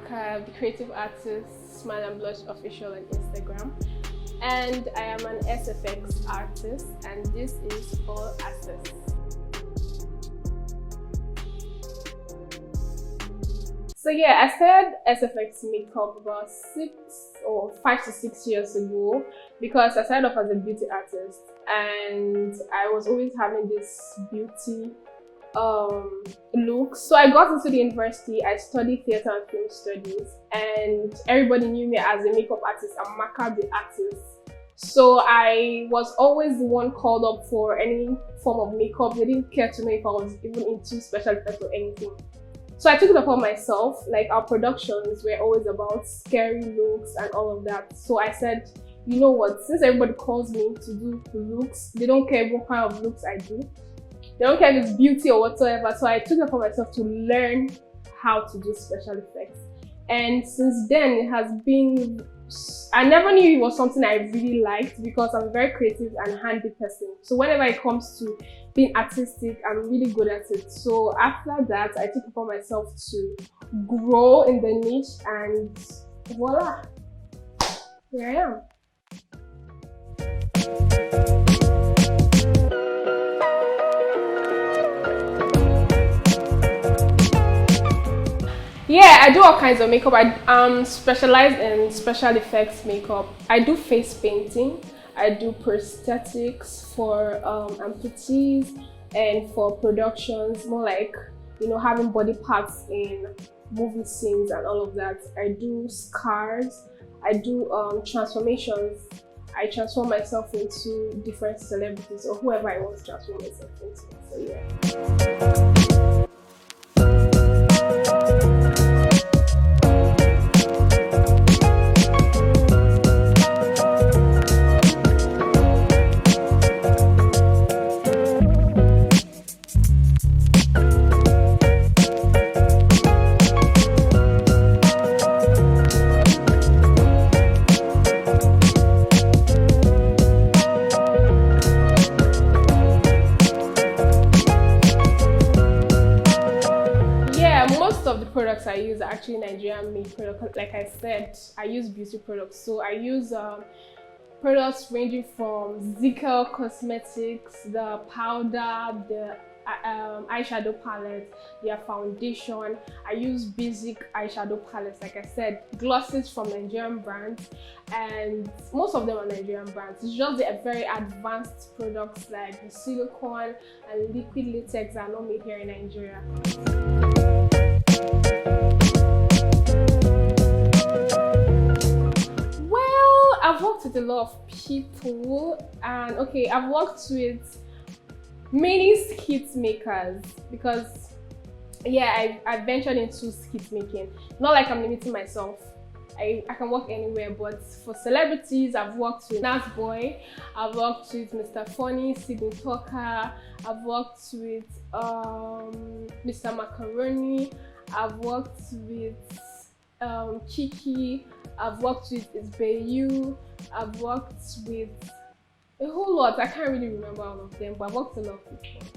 Amaka, the creative artist, Smile and Blush Official on Instagram. And I am an SFX artist, and this is All Access. So yeah, I started SFX makeup about 5 to 6 years ago because I started off as a beauty artist, and I was always having this beauty look. So I got into the university. I studied theater and film studies, and everybody knew me as a makeup artist, Amaka the artist. So I was always the one called up for any form of makeup. They didn't care to know if I was even into special effects or anything. So I took it upon myself. Like, our productions were always about scary looks and all of that. So I said, you know what, since everybody calls me to do the looks, they don't care what kind of looks I do. They don't care if it's beauty or whatsoever. So I took it upon myself to learn how to do special effects. And since then, it has been, I never knew it was something I really liked because I'm a very creative and handy person. So whenever it comes to being artistic, I'm really good at it. So after that, I took it upon myself to grow in the niche, and voila, here I am. Yeah, I do all kinds of makeup. I specialize in special effects makeup. I do face painting. I do prosthetics for amputees and for productions, more like, you know, having body parts in movie scenes and all of that. I do scars. I do transformations. I transform myself into different celebrities or whoever I want to transform myself into. So yeah. Of the products I use are actually Nigerian made products. Like I said, I use beauty products. So I use products ranging from Zikel Cosmetics, the powder, the eyeshadow palette, their foundation. I use basic eyeshadow palettes, like I said, glosses from Nigerian brands, and most of them are Nigerian brands. It's just the very advanced products like the silicone and liquid latex are not made here in Nigeria. Well, I've worked with a lot of people, and okay, I've worked with mainly skit makers because yeah, I ventured into skit making. Not like I'm limiting myself. I can work anywhere, but for celebrities, I've worked with Nas Boy, I've worked with Mr. Funny, Sydney Talker, I've worked with Mr. Macaroni, I've worked with Kiki, I've worked with Isbayu, I've worked with a whole lot. I can't really remember all of them, but I've worked with a lot of people.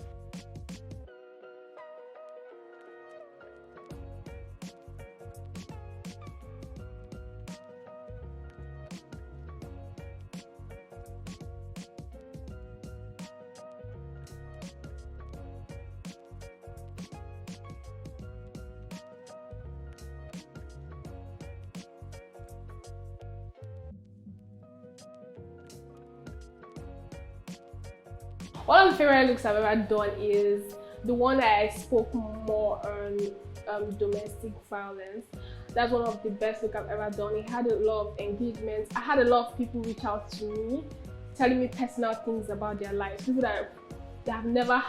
One of the favorite looks I've ever done is the one that I spoke more on domestic violence. That's one of the best looks I've ever done. It had a lot of engagement. I had a lot of people reach out to me, telling me personal things about their lives. People that have never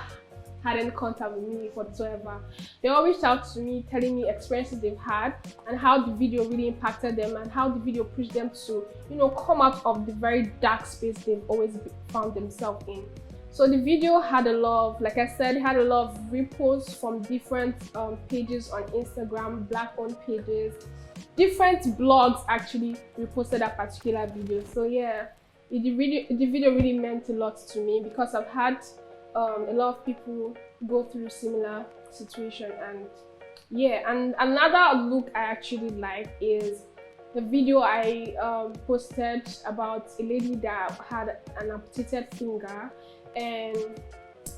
had any contact with me whatsoever. They all reached out to me, telling me experiences they've had and how the video really impacted them and how the video pushed them to, you know, come out of the very dark space they've always found themselves in. So the video had a lot of, like I said, it had a lot of reposts from different pages on Instagram, Black-owned pages. Different blogs actually reposted that particular video. So yeah, the video really meant a lot to me because I've had a lot of people go through similar situation, and Yeah, and another look I actually like is the video I posted about a lady that had an amputated finger, and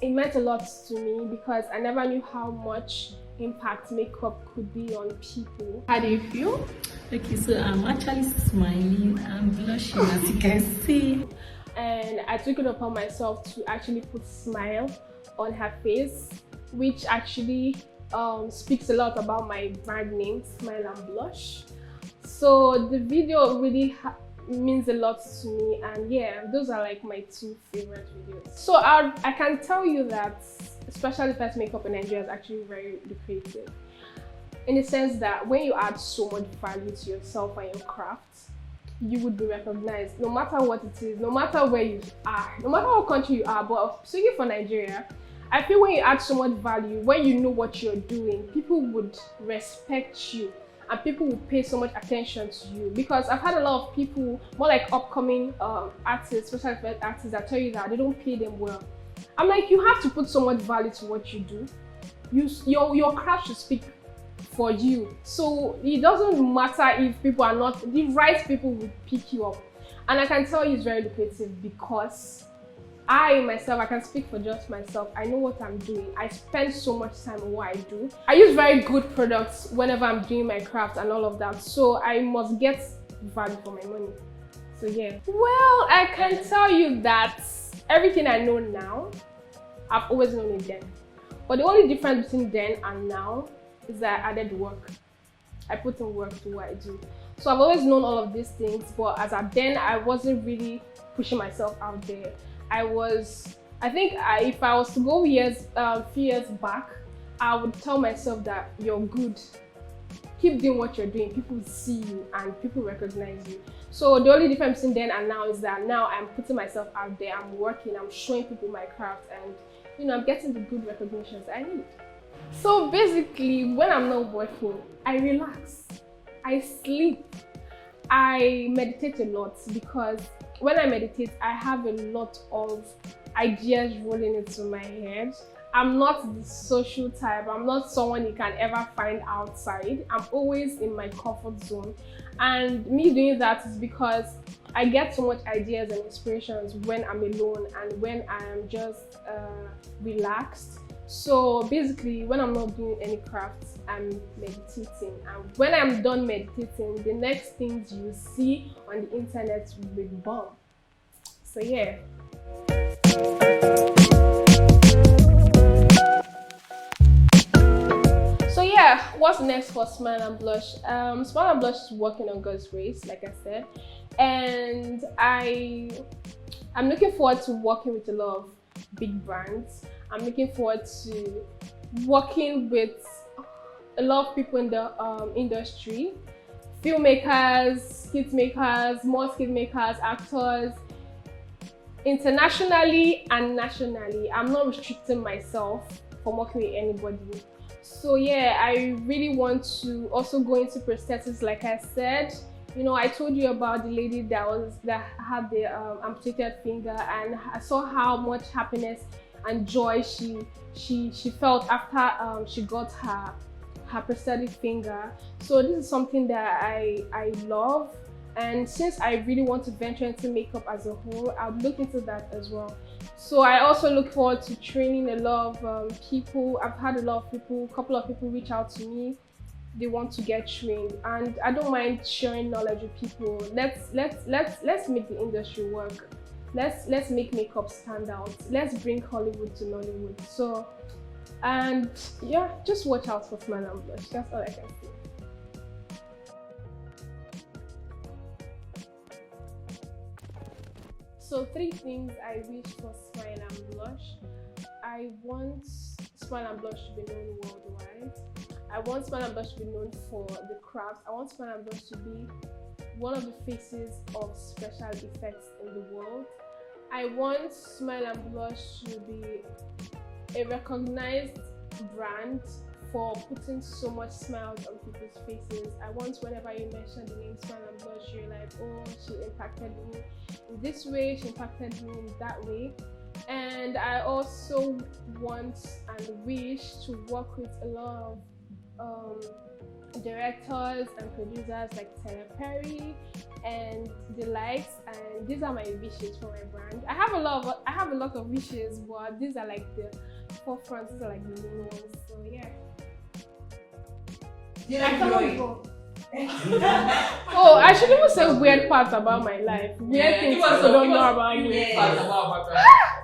it meant a lot to me because I never knew how much impact makeup could be on people. How do you feel? Okay, so I'm actually smiling, I'm blushing as you can see. And I took it upon myself to actually put smile on her face, which actually speaks a lot about my brand name, Smile and Blush. So the video really means a lot to me, and yeah, those are like my two favorite videos. So I can tell you that especially face makeup in Nigeria is actually very lucrative, in the sense that when you add so much value to yourself and your craft, you would be recognized no matter what it is, no matter where you are, no matter what country you are. But speaking for Nigeria, I feel when you add so much value, when you know what you're doing, people would respect you and people will pay so much attention to you. Because I've had a lot of people, more like upcoming artists, especially artists, that tell you that they don't pay them well. I'm like, you have to put so much value to what you do. Your craft should speak for you. So it doesn't matter if people are not, the right people will pick you up. And I can tell you it's very lucrative because I myself, I can speak for just myself. I know what I'm doing. I spend so much time on what I do. I use very good products whenever I'm doing my craft and all of that. So I must get value for my money. So yeah. Well, I can tell you that everything I know now, I've always known it then. But the only difference between then and now is that I added work. I put in work to what I do. So I've always known all of these things, but as at then, I wasn't really pushing myself out there. I think if I was to go few years back, I would tell myself that you're good. Keep doing what you're doing. People see you and people recognize you. So the only difference between then and now is that now I'm putting myself out there, I'm working, I'm showing people my craft, and you know, I'm getting the good recognitions I need. So basically, when I'm not working, I relax, I sleep, I meditate a lot, because when I meditate, I have a lot of ideas rolling into my head. I'm not the social type. I'm not someone you can ever find outside. I'm always in my comfort zone. And me doing that is because I get so much ideas and inspirations when I'm alone and when I am just relaxed. So basically, when I'm not doing any crafts, I'm meditating. And when I'm done meditating, the next things you see on the internet will be bomb. So yeah. So yeah, what's next for Smile and Blush? Smile and Blush is working on God's grace, like I said, and I'm looking forward to working with a lot of big brands. I'm looking forward to working with a lot of people in the industry, filmmakers, skit makers, more skit makers, actors, internationally and nationally. I'm not restricting myself from working with anybody. So yeah, I really want to also go into prosthetics, like I said. You know, I told you about the lady that had the amputated finger, and I saw how much happiness and joy she felt after she got her prosthetic finger. So this is something that I love, and since I really want to venture into makeup as a whole, I'll look into that as well. So I also look forward to training a lot of people. I've had a couple of people reach out to me. They want to get trained, and I don't mind sharing knowledge with people. Let's make the industry work. Let's make makeup stand out. Let's bring Hollywood to Nollywood. So, and yeah, just watch out for Smile and Blush. That's all I can say. So 3 things I wish for Smile and Blush. I want Smile and Blush to be known worldwide. I want Smile and Blush to be known for the craft. I want Smile and Blush to be one of the faces of special effects in the world. I want Smile and Blush to be a recognized brand for putting so much smiles on people's faces. I want whenever you mention the name Smile and Blush, you're like, oh, she impacted me in this way, she impacted me in that way. And I also want and wish to work with a lot of directors and producers like Tyler Perry and the likes, and these are my wishes for my brand. I have a lot of wishes, but these are like the forefront, these are like the main ones. So yeah. I cannot go. Oh, I should even say weird parts about my life. Weird things people don't know about me. Weird parts about my life.